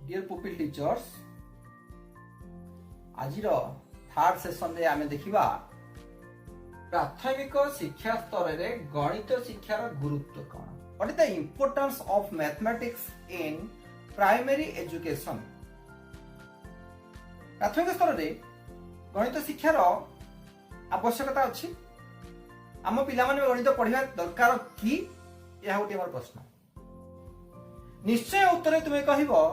Dear pupil teachers आज third session रे आमे देखिबा प्राथमिक शिक्षा स्तर रे गणित शिक्षार गुरुत्व कौन what is the importance of mathematics in primary education. प्राथमिक स्तर रे गणित शिक्षार आवश्यकता अछि आम पिला माने गणित पढ़िबा दरकार कि यह गोटे मोर प्रश्न। निश्चय उत्तर तुम्हें कहबो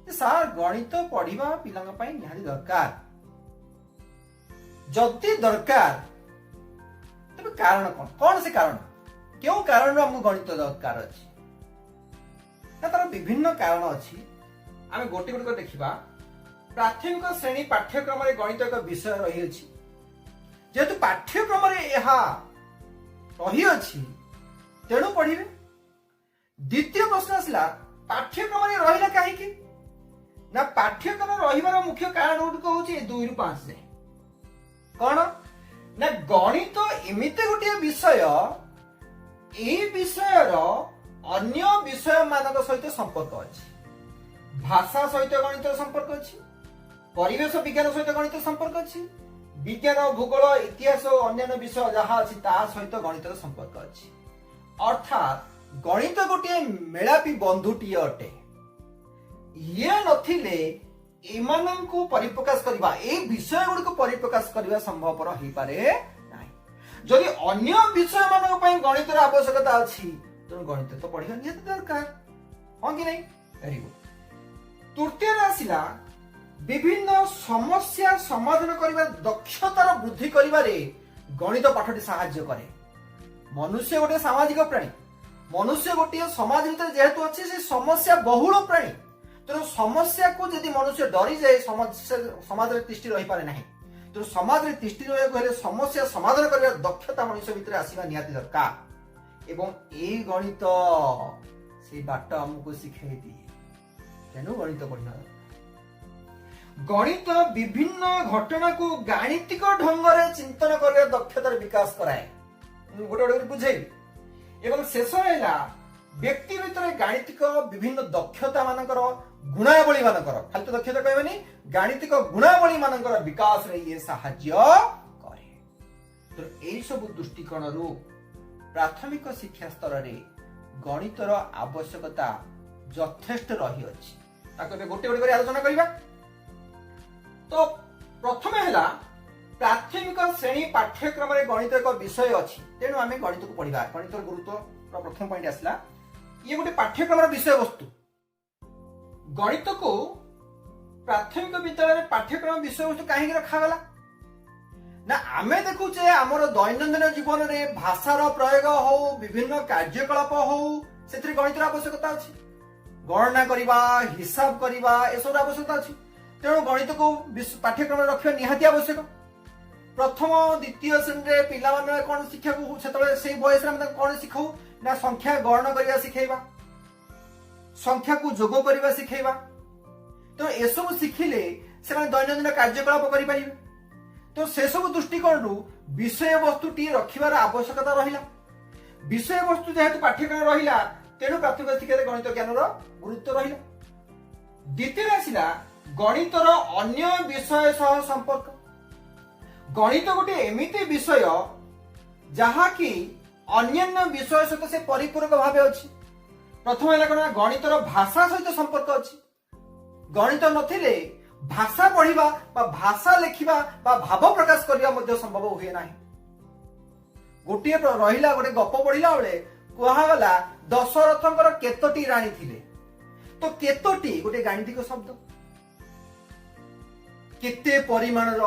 सार गणित पढ़िबा पिलांग पई निहाती दरकार जदि दरकार तबे कारण कौन से कारण क्यों कारण हमको गणित दरकार अछि तार विभिन्न कारण अछि आमे गोटे गोटे देखिबा। प्राथमिक श्रेणी पाठ्यक्रम रे गणित एक विषय रही अछि जेतु पाठ्यक्रम रे एहा रही अछि तेणु पढ़िबे। द्वितीय प्रश्न आसला पाठ्यक्रम रे रहिला काहे कि ना पाठ्यक्रम रहिबार मुख्य कारण गुड होची 2 रु 5 जाए कौन ना गणित एमिते गोटे विषय ए विषय अन्य विषय मानक सहित संपर्क अछि। भाषा सहित गणित संपर्क अछि, परिवेश विज्ञान सहित गणित संपर्क अछि, विज्ञान भूगोल इतिहास और अन्य विषय जहाँ अछि ता सहित गणित संपर्क अछि। अर्थात गणित गोटे मेलापी बंधुटी अटे ये नथिले एमानंकु परिप्रकाश करबा ए विषय गुड को परिप्रकाश करबा संभवपर होई पारे नाही। जदि अन्य विषय मानक पई गणितर आवश्यकता अछि तो गणित तो पढ़िया नियत दरकार हां कि नहीं। Very good. तृतीय आसिला विभिन्न समस्या समाधान करबा दक्षतार वृद्धि करिबारे गणित पाठटी सहाय्य करे। मनुष्य गोटे सामाजिक प्राणी, मनुष्य गोटे समाज भीतर जेहेतु अच्छे से समस्या बहुल प्राणी तेणु समस्या को यदि मनुष्य डरी जाए समाज रे तिष्ठि रही पारे नहीं तेणु समाज रे तिष्ठि रही समस्या समाधान कर दक्षता मनुष्य भीतर आसवा निहाती दरकार एवं ए गणित से बाट हमको शिखाई दिए तेणु गणित पढ़ना। गणित विभिन्न घटना को गाणितिक ढंग से चिंतन कर दक्षतार विकास कराए गोटे गोटे बुझेबी एवं शेष रहा व्यक्ति भीतर गाणितिक विभिन्न दक्षता मानकर गुणावली मानकर खाली तो दक्षता कहबनी गाणितिक गुणावली मानकर विकास रे ये सहाय्य करे। तो एई सब दृष्टिकोण रु प्राथमिक शिक्षा स्तर रे गणितर आवश्यकता यथेष्ट रही अछि ताको गोटे गोटे आलोचना करिबा। तो प्रथमे हला प्राथमिक श्रेणी पाठ्यक्रम रे गणित एक विषय अछि तेणु आमे गणित को पढ़िबा। गणितर गुरुत्व प्रथम पॉइंट आसला ये गोटे पाठ्यक्रम विषय वस्तु गणित को प्राथमिक विद्यालय पाठ्यक्रम विषय वस्तु कहीं रखा गला ना आमे देखुचे हमर दैनंदिन जीवन रे भाषार प्रयोग हो विभिन्न कार्यकलाप हो सेतिर गणितर आवश्यकता अछि। गणना करिबा हिसाब करिबा एसर आवश्यकता अछि तेणु गणित को पाठ्यक्रम रखिबा निहाती आवश्यक। प्रथम द्वितीय श्रेणी रे पिला माने कोन शिक्षा को सेतले सेही बयस रे हम कोन सिखाऊ ना संख्या गणना करिया सिखेबा, संख्या को जोग करिवा सिखेबा। तो ए सब सिखिले से दैनंदिन कार्यकलाप करि परिबे। तो से सब दृष्टिकोण रु विषय वस्तु टी रखिबार आवश्यकता रहिला। विषय वस्तु जेहेतु पाठ्यक्रम रहिला तेणु प्राथमिक शिक्षा गणित ज्ञानर गुरुत्व रहिला। द्वितीय आसिला गणितर अन्य विषय सह संपर्क। गणित गोटे एमिति विषय जहा कि अन्य विषय सहित से परिपूरक भाव अछि। प्रथम है गणितर भाषा सहित संपर्क अछि। गणित नथिले भाषा पढ़िबा बा भाषा लेखिबा बा भाव प्रकाश करिबा मध्ये संभव हुए नाही। गोटे रहिला गोटे गप पढ़िला बेले कहा गला दशरथंकर केतोटी राणी थिले। तो केतोटी गोटे गाणितिक शब्द केते परिमाणर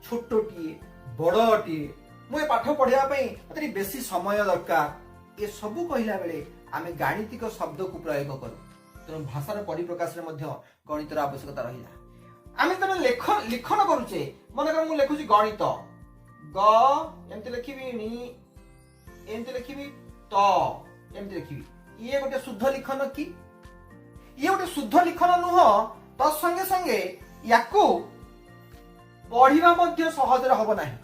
छोटोटी बड़टी मुझे पाठ पढ़िया मत बेसी समय दरकार ये सबू कहला बेले आमे गाणितिक शब्द को प्रयोग करूँ तेणु भाषार परिप्रकाश गणितर आवश्यकता रहा। आमे तने लिखन करुचे मनकर मु लिखुची गणित ग एमती लिखिबी नी एमती लिखिबी त एमती लिखिबी ये गोटे शुद्ध लिखन कि ये गोटे शुद्ध लिखन नुह तत्संगे संगे याकू पढ़िबा मध्ये सहज हब नाही।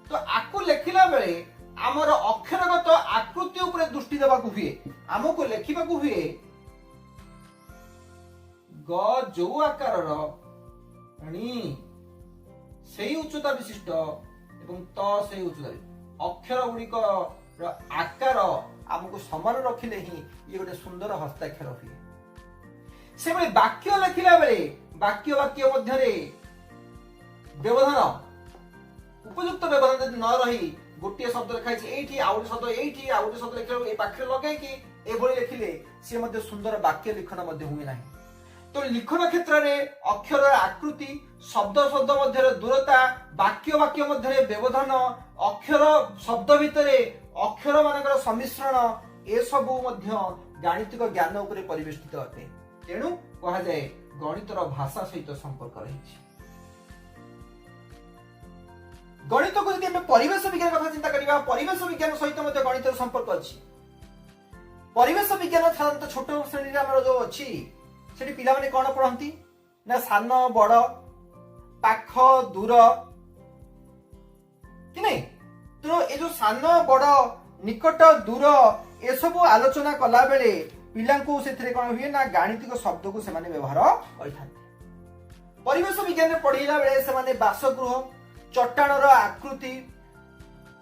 तो आकु लेखिला बेले आमर अक्षरगत आकृति उपरे दृष्टि देबाकू हुए आमको लेखिबाकू हुए ଗ ଯୋଉ ଆକାରର ଣି ସେଇ ଉଚ୍ଚତା ବିଶିଷ୍ଟ ଏବଂ ତ ସେଇ ଉଚ୍ଚତା ଅକ୍ଷର ଗୁଡ଼ିକର ଆକାର ଆମକୁ ସମାନ ରଖିଲେ ହିଁ ଇଏ ଗୋଟେ ସୁନ୍ଦର ହସ୍ତାକ୍ଷର ହୁଏ। ସେଭଳି ବାକ୍ୟ ଲେଖିଲା ବେଳେ ବାକ୍ୟ ମଧ୍ୟରେ ବ୍ୟବଧାନ ଉପଯୁକ୍ତ ବ୍ୟବଧାନ ଯଦି ନ ରହି ଗୋଟିଏ ଶବ୍ଦ ଲେଖାଇଛି ଏଇଠି ଆଉ ଗୋଟେ ଶବ୍ଦ ଏଇଠି ଆଉ ଗୋଟେ ଶବ୍ଦ ଲେଖିଲା ଏ ପାଖରେ ଲଗେଇକି ଏଭଳି ଲେଖିଲେ ସିଏ ମଧ୍ୟ ସୁନ୍ଦର ବାକ୍ୟ ଲିଖନ ମଧ୍ୟ ହୁଏ ନାହିଁ। ତ ଲିଖନ କ୍ଷେତ୍ରରେ ଅକ୍ଷରର ଆକୃତି ଶବ୍ଦ ମଧ୍ୟରେ ଦୂରତା ବାକ୍ୟ ମଧ୍ୟରେ ବ୍ୟବଧାନ ଅକ୍ଷର ଶବ୍ଦ ଭିତରେ ଅକ୍ଷର ମାନଙ୍କର ସମ୍ମିଶ୍ରଣ ଏସବୁ ମଧ୍ୟ ଗାଣିତିକ ଜ୍ଞାନ ଉପରେ ପରିବେଷ୍ଟିତ ଅଟେ। ତେଣୁ କୁହାଯାଏ ଗଣିତର ଭାଷା ସହିତ ସମ୍ପର୍କ ରହିଛି। ଗଣିତକୁ ଯଦି ଆମେ ପରିବେଶ ବିଜ୍ଞାନ କଥା ଚିନ୍ତା କରିବା ପରିବେଶ ବିଜ୍ଞାନ ସହିତ ମଧ୍ୟ ଗଣିତର ସମ୍ପର୍କ ଅଛି। ପରିବେଶ ବିଜ୍ଞାନ ସାଧାରଣତଃ ଛୋଟ ଶ୍ରେଣୀରେ ଆମର ଯୋଉ ଅଛି ସେଠି ପିଲାମାନେ କଣ ପଢନ୍ତି ନା ସାନ ବଡ ପାଖ ଦୂର କି ନାଇଁ। ତେଣୁ ଏ ଯୋଉ ସାନ ବଡ ନିକଟ ଦୂର ଏସବୁ ଆଲୋଚନା କଲା ବେଳେ ପିଲାଙ୍କୁ ସେଥିରେ କଣ ହୁଏ ନା ଗାଣିତିକ ଶବ୍ଦକୁ ସେମାନେ ବ୍ୟବହାର କରିଥାନ୍ତି। ପରିବେଶ ବିଜ୍ଞାନରେ ପଢିଲା ବେଳେ ସେମାନେ ବାସଗୃହ ଚଟାଣର ଆକୃତି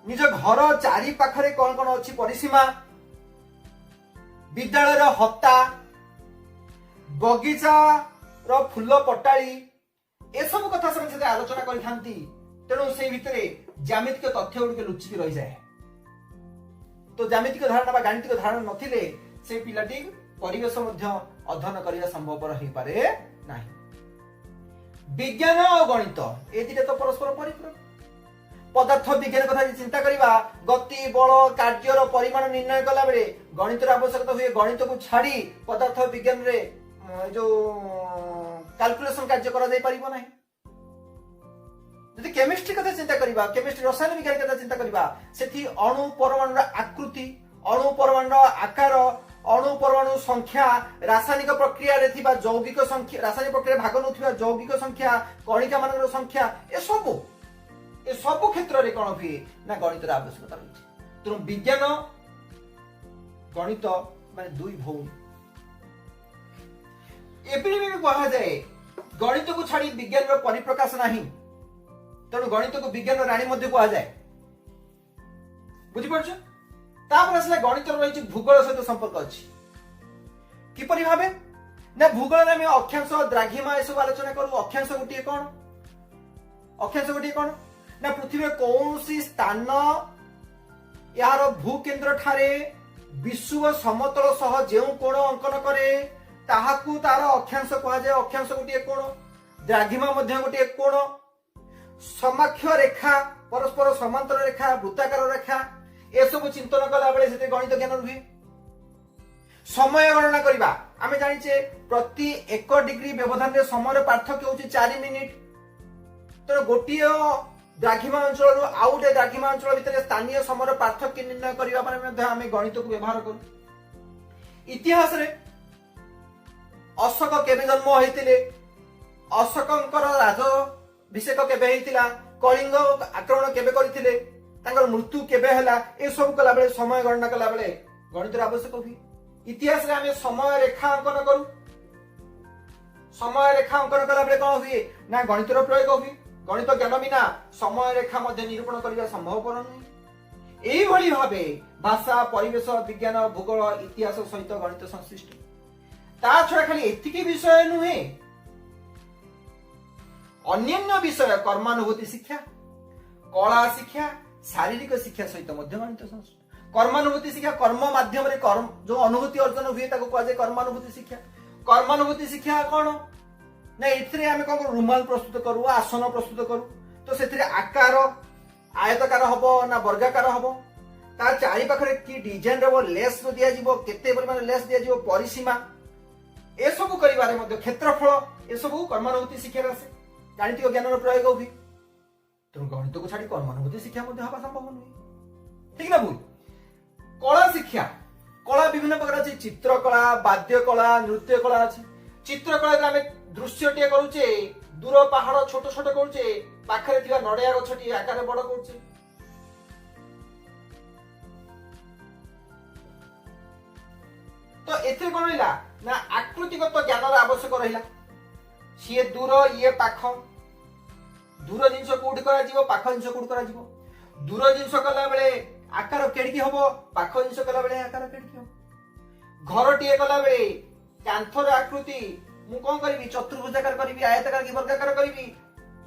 ନିଜ ଘର ଚାରି ପାଖରେ କଣ କଣ ଅଛି ପରିସୀମା ବିଦ୍ୟାଳୟର ହତା ବଗିଚାର ଫୁଲ ପଟାଳି ଏସବୁ କଥା ସେମାନେ ସେଥିରେ ଆଲୋଚନା କରିଥାନ୍ତି। ତେଣୁ ସେଇ ଭିତରେ ଜ୍ୟାମିତିକ ତଥ୍ୟ ଗୁଡ଼ିକ ଲୁଚିକି ରହିଯାଏ। ତ ଜ୍ୟାମିତିକ ଧାରଣା ବା ଗାଣିତିକ ଧାରଣା ନଥିଲେ ସେ ପିଲାଟି ପରିବେଶ ମଧ୍ୟ ଅଧ୍ୟୟନ କରିବା ସମ୍ଭବପର ହେଇପାରେ ନାହିଁ। ବିଜ୍ଞାନ ଆଉ ଗଣିତ ଏ ଦିଟା ତ ପରସ୍ପର ପରିପୂରକ। ପଦାର୍ଥ ବିଜ୍ଞାନ କଥା ଚିନ୍ତା କରିବା ଗତି ବଳ କାର୍ଯ୍ୟର ପରିମାଣ ନିର୍ଣ୍ଣୟ କଲା ବେଳେ ଗଣିତର ଆବଶ୍ୟକତା ହୁଏ। ଗଣିତକୁ ଛାଡି ପଦାର୍ଥ ବିଜ୍ଞାନରେ ଯୋଉ କାଲକୁଲେସନ କାର୍ଯ୍ୟ କରାଯାଇ ପାରିବ ନାହିଁ। ଯଦି କେମିଷ୍ଟ୍ରି କଥା ଚିନ୍ତା କରିବା କେମିଷ୍ଟ୍ରି ରସାୟନ ବିଜ୍ଞାନ କଥା ଚିନ୍ତା କରିବା ସେଠି ଅଣୁ ପରମାଣୁର ଆକୃତି ଅଣୁ ପରମାଣୁର ଆକାର ଅଣୁ ପରମାଣୁ ସଂଖ୍ୟା ରାସାୟନିକ ପ୍ରକ୍ରିୟାରେ ଥିବା ଯୌଗିକ ସଂଖ୍ୟା ରାସାୟନିକ ପ୍ରକ୍ରିୟାରେ ଭାଗ ନେଉଥିବା ଯୌଗିକ ସଂଖ୍ୟା କଣିକା ମାନଙ୍କର ସଂଖ୍ୟା ଏସବୁ କ୍ଷେତ୍ରରେ କଣ ହୁଏ ନା ଗଣିତର ଆବଶ୍ୟକତା ରହିଛି। ତେଣୁ ବିଜ୍ଞାନ ଗଣିତ ମାନେ ଦୁଇ ଭଉଣୀ। ଏପରି ବି କୁହାଯାଏ ଗଣିତକୁ ଛାଡି ବିଜ୍ଞାନର ପରିପ୍ରକାଶ ନାହିଁ। ତେଣୁ ଗଣିତକୁ ବିଜ୍ଞାନ ରାଣୀ ମଧ୍ୟ କୁହାଯାଏ। ବୁଝିପାରୁଛ। ତାପରେ ଆସିଲା ଗଣିତର ରହିଛି ଭୂଗୋଳ ସହିତ ସମ୍ପର୍କ ଅଛି। କିପରି ଭାବେ ନା ଭୂଗୋଳରେ ଆମେ ଅକ୍ଷାଂଶ ଦ୍ରାଘିମା ଏସବୁ ଆଲୋଚନା କରୁ। ଅକ୍ଷାଂଶ ଗୋଟିଏ କଣ ନା ପୃଥିବୀର କୌଣସି ସ୍ଥାନ ଏହାର ଭୂକେନ୍ଦ୍ର ଠାରେ ବିଷୁବ ସମତଳ ସହ ଯେଉଁ କୋଣ ଅଙ୍କନ କରେ ତାହାକୁ ତାର ଅକ୍ଷାଂଶ କୁହାଯାଏ। ଅକ୍ଷାଂଶ ଗୋଟିଏ କୋଣ ଦ୍ରାଘିମା ମଧ୍ୟ ଗୋଟିଏ କୋଣ ସମାକ୍ଷ ରେଖା ପରସ୍ପର ସମାନ୍ତର ରେଖା ବୃତ୍ତାକାର ରେଖା ଏସବୁ ଚିନ୍ତନ କଲା ବେଳେ ସେଥିରେ ଗଣିତ ଜ୍ଞାନ ରୁହେ। ସମୟ ଗଣନା କରିବା ଆମେ ଜାଣିଛେ ପ୍ରତି 1 ଡିଗ୍ରୀ ବ୍ୟବଧାନରେ ସମୟର ପାର୍ଥକ୍ୟ ହେଉଛି 4 ମିନିଟ। ତେଣୁ ଗୋଟିଏ ଦ୍ରାଘିମା ଅଞ୍ଚଳରୁ ଆଉ ଗୋଟେ ଦ୍ରାଘିମା ଅଞ୍ଚଳ ଭିତରେ ସ୍ଥାନୀୟ ସମୟର ପାର୍ଥକ୍ୟ ନିର୍ଣ୍ଣୟ କରିବା ପାଇଁ ମଧ୍ୟ ଆମେ ଗଣିତକୁ ବ୍ୟବହାର କରୁ। ଇତିହାସରେ ଅଶୋକ କେବେ ଜନ୍ମ ହୋଇଥିଲେ ଅଶୋକଙ୍କର ରାଜାଭିଷେକ କେବେ ହେଇଥିଲା କଳିଙ୍ଗ ଆକ୍ରମଣ କେବେ କରିଥିଲେ ତାଙ୍କର ମୃତ୍ୟୁ କେବେ ହେଲା ଏସବୁ କଲାବେଳେ ସମୟ ଗଣନା କଲାବେଳେ ଗଣିତର ଆବଶ୍ୟକ ହୁଏ। ଇତିହାସରେ ଆମେ ସମୟ ରେଖା ଅଙ୍କନ କରୁ। ସମୟ ରେଖା ଅଙ୍କନ କଲାବେଳେ କଣ ହୁଏ ନା ଗଣିତର ପ୍ରୟୋଗ ହୁଏ। ଗଣିତ ଜ୍ଞାନ ବିନା ସମୟ ରେଖା ମଧ୍ୟ ନିରୂପଣ କରିବା ସମ୍ଭବପର ନୁହେଁ। এইভাবে ভাবে ভাষা পরিবেশ বিজ্ঞান ভূগোল ইতিহাস সহিত গণিত সংশ্লিষ্ট। তা ছড়া খালি এতিকি বিষয় নুহে, অন্যান্য বিষয় কর্মানুভূতি শিক্ষা, কলা শিক্ষা, শারীরিক শিক্ষা সহিত মধ্য গণিত সংশ্লিষ্ট। কর্মানুভূতি শিক্ষা কর্ম মাধ্যমে যে অনুভূতি অর্জন হুয়ে তাকে কুয়া যায় কর্মানুভূতি শিক্ষা। কর্মানুভূতি শিক্ষা কোন না এথিরে আমি কোন রুমাল প্রস্তুত করু, আসন প্রস্তুত করু, তো সেথিরে আকার আয়তকার হব না বর্গাকার হব, তার চারি পাখে কি ডিজাইন রব, লেস দিয়া যাব, কেতে পরিমাণ লেস দিয়া যাব, পরিসীমা এসবু করিবারে মধ্য ক্ষেত্রফল এসবু কর্মানুভূতি শিক্ষার আসে, গাণিতিক জ্ঞানর প্রয়োগ হুয়ে। তেমন গণিতকে ছাড়ি কর্মানুভূতি শিক্ষা মধ্যে হওয়া সম্ভব নয়, ঠিক না ভুল? কলা শিক্ষা, কলা বিভিন্ন প্রকার আছে, চিত্রকলা, বাদ্যকলা, নৃত্যকলা আছে। চিত্রকলাতে আমি দৃশ্যটিଏ କରୁଛେ, ଦୂର ପାହାଡ଼ ଛୋଟ ଛୋଟ କରୁଛେ, ପାଖରେ ଥିବା ନଡ଼ିଆ ଗଛଟି ଆକାରରେ ବଡ଼ କରୁଛେ। ତ ଏଥିରେ କଣ ରହିଲା ନା ଆକୃତିଗତ ଜ୍ଞାନର ଆବଶ୍ୟକ ରହିଲା। सी दूर ये पाख दूर जिनस कोठी करा पाख जिनस कोठी करा दूर जिनस कला बेले आकार केड़की हबो पाख जिनस कला बेले आकार केड़की हबो घर टीए कला बेले कांथर आकृति मु कौन करी चतुर्भुजाकार करी आयताकार कि वर्गाकार करी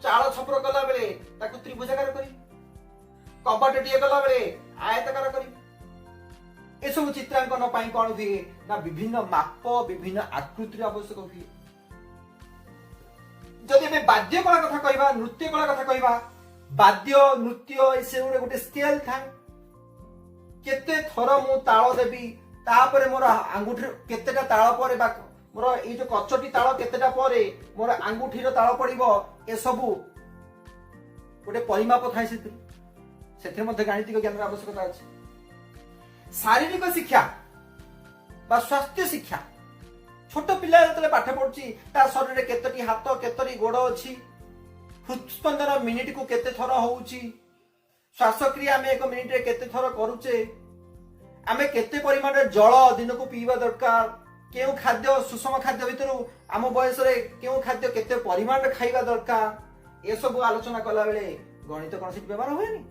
चाल छपर कला बेले ताकू त्रिभुजाकार करी कबाट टीए कला बेले आयताकार करी ए सब चित्रांकन पाई कौन हुए ना विभिन्न माप विभिन्न आकृतिर आवश्यक हुए जदि आम बाद्य कला कथा कहवा नृत्य कला कथा कहवा बाद्य नृत्य से गोटे स्केल था केते थर मु ताल देवी तापर मोर आंगुठी केतेटा ताल पर मोर ये जो कचटी ताल केतेटा पर मोर आंगुठीर ताल पड़िबो ए सबु गोटे परिमाप थाए से गाणितिक ज्ञान आवश्यकता अछि शारीरिक शिक्षा बा स्वास्थ्य शिक्षा छोट पिला जतले पाठ पढुची ता शरीर रे केतटी हाथ केतरी गोड़ अछि हृदस्पंदन मिनिट को केते थर होउची श्वासक्रिया में 1 मिनिट रे केते थर करूचे आमे केते परिमाण रे जल दिन को पीवा दरकार केउ खाद्य सुषम खाद्य भितरु आम बयस रे केउ खाद्य केते परिमाण रे खाइबा दरकार ए सब आलोचना कला बेले गणित कोन से व्यवहार होएनी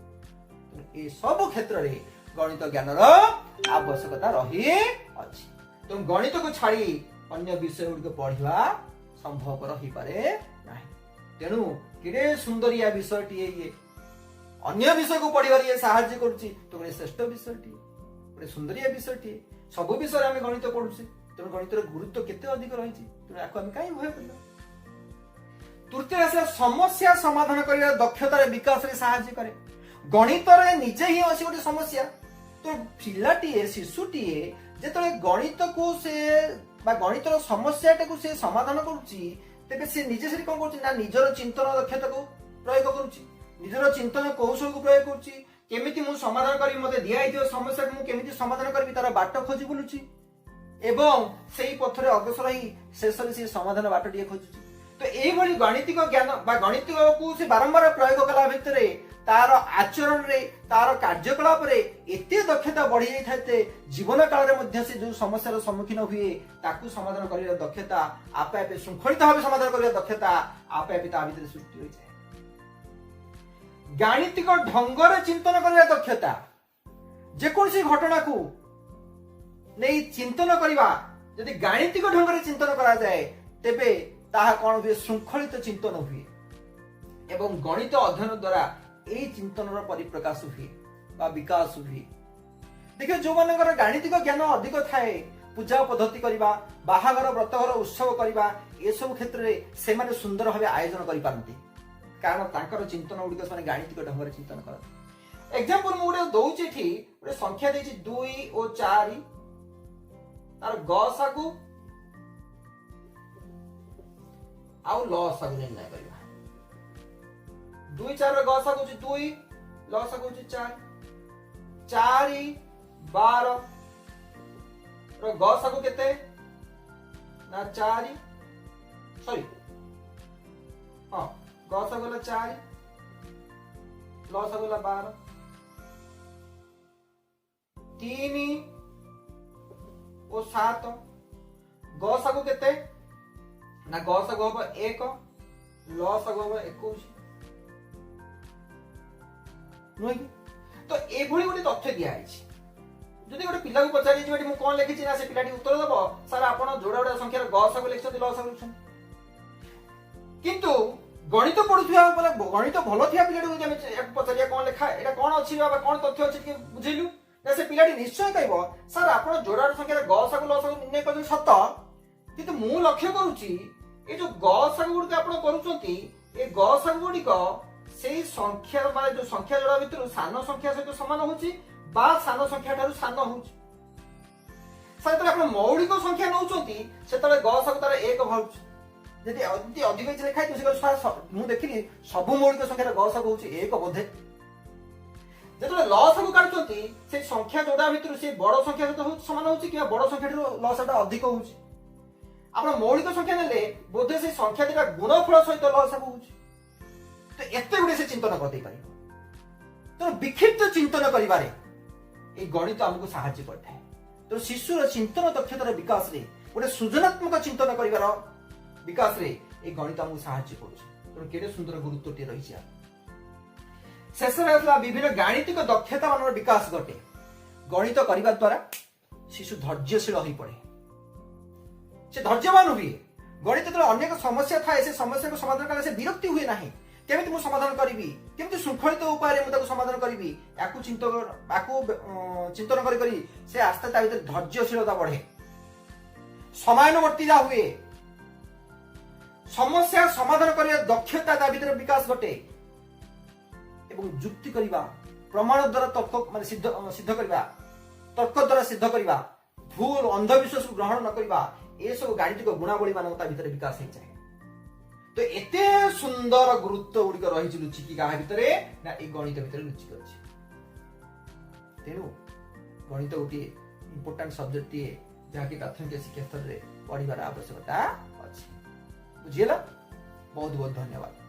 ए सब क्षेत्र रे गणित ज्ञान आवश्यकता रही अछि तुम गणित को छाड़ी अन्य विषय गुड़िक पढ़ा संभव रही पारे नाही तेणु केडे सुंदरिया विषय टी ये अन्य विषय को पढ़िबार ये सहाय्य करूची तो श्रेष्ठ विषय टी गोटे सुंदरिया विषय टी सब विषय आम गणित पढ़ुचे तेणु गणितर गुरुत्व केते अधिक रही तेणु आपको आम कहीं भय करना तृतीय राशि समस्या समाधान कर दक्षतार विकास रे सहाय्य करे गणित रे निजे ही अछि गोटे समस्या तो पिलाटीए शिशुटीए जेतले गणित को से बा गणितर समस्याटा को से समाधान करूची तेबे से निजे से कोन करूची ना निजर चिंतन दक्षता को प्रयोग करूची निजर चिंतन कौशल को प्रयोग करूची केमिति मु समाधान करी मते दिया आइथियो समस्या को मु केमिति समाधान करबी तार बाट खोजी बुलुची एवं सेही पथरे अग्रसर ही शेषरे से समाधान बाटटिए खोजुची तो एही भली गणितिक ज्ञान बा गणितिक को से बारंबार प्रयोग कला भितरे तार आचरण रे तार कार्यकलाप रे एते दक्षता बढ़ी जाई थाते जीवन काल रे मध्य से जो समस्या सम्मुखीन हुए ताकू समाधान करिया दक्षता आपे आपे शृंखलित भाव समाधान करिया दक्षता आपे आपे ता भितर सृष्टि होई जाय गाणितिक ढंग रे चिंतन करिया दक्षता जे कोनसी घटना को नै चिंतन करिवा यदि गाणितिक ढंग रे चिंतन करा जाय तेबे ताहा कोन हुए शृंखलित चिंतन हुए एवं गणित अध्ययन द्वारा ए चिंतन परिप्रकाश हुए बा विकास हुए देखिए जो मानकर गाणितिक ज्ञान अधिक थाए पूजा पद्धति करबा बाहागर व्रतघर उत्सव करबा ए सब क्षेत्र रे से माने सुंदर भाबे आयोजन करि पारंती कारण तांकर चिंतन उडिक से गाणितिक ढंग रे चिंतन करत एग्जांपल मु उडे दउची थी उडे संख्या देची 2 और 4 तार गसा को आउ लसा को निर्णय करबा 2 4 गसा को 2 लसा को 4 4 12 रो गसा को केते ना 4 सॉरी हां गसा को 4 लसा को 12 3 और 7 गसा को केते ना गसा को 1 लसा को 21 नुहे तो एभली गोटे तथ्य दिया जदि गोटे पिला को पचारि जे मु कोन लिखि ना से पिलाटी उत्तर दबो सर आपण जोड़ा जोड़ा संख्या गसा को लिखछथि लसा को लिखछन किंतु गणित पढुथिया बोले गणित भलो थिया पिलाटी जे हम पचारिया कोन लिखा एटा कोन अछि बाबा कोन तथ्य अछि कि बुझिलु ना से पिलाटी निश्चय कहबो सर आपण जोड़ा जोड़ा संख्या गसा को लसा को निर्णय कर सत किंतु मु लक्ष्य करूची ए जो गसा गुडी आपण करूछंती ए गसा गुडी को सेही संख्या माने जो संख्या जोड़ा भितर सान संख्या सहित समान होची बा सान संख्या ठारू सान होची सहित आपण मौलिक संख्या नउचंती सेतले गसा को तार 1 भाउची जदि अधिक इछ लिखाइ तो मु देखिली सब मौलिक संख्या गसा को होची 1 बोधे जेतले लसा को काटचंती से संख्या जोड़ा भितर से बड़ संख्या सहित समान होची कि बड़ संख्या ठारू लसाटा अधिक होची आपण मौलिक संख्या नेले बोधे से संख्या दिटा गुणफल सहित लसा को होची तो एते गुडे से चिंतन कर दे पारिबो तो विक्षिप्त चिंतन करिबारे ए गणित हमको सहायता करता है तो शिशुर चिंतन दक्षतार विकास रे गोटे सृजनात्मक चिंतन करिवार विकास रे ए गणित हमको साहाय्य करुछ तेणु केते सुंदर गुरुत्वटी रही शेष विभिन्न गाणितिक दक्षता मान विकास घटे गणित करने द्वारा शिशु धैर्यशील हो पड़े से धैर्यवान हुए गणित अनेक समस्या थाए से समस्या को समाधान करने से विरक्ति हुए ना केमिति मु समाधान करी केमिति शृंखलित उपाय मुझे समाधान करी चिंतन करी से आस्ते ता भीतर धैर्यशीलता बढ़े समयानुवर्तिता हुए समस्या समाधान करने दक्षता ता भीतर विकास घटे एवं जुक्ति करवा प्रमाण द्वारा तर्क मान सिद्ध करवा तर्क द्वारा सिद्ध करवा भूल अंधविश्वास को ग्रहण न करवा ये सब गाणितिक गुणावली मान भीतर विकास हो जाए तो एते सुंदर गुरुत्व गुड़िक रही लुचिकी क्या भितर ना ये गणित भितर लुचिक अच्छे तेणु गणित गोटे इंपोर्टाट सब्जेक्ट टे जहाँकि प्राथमिक शिक्षा स्तर में पढ़ार आवश्यकता अच्छी बुझीगला बहुत बहुत धन्यवाद।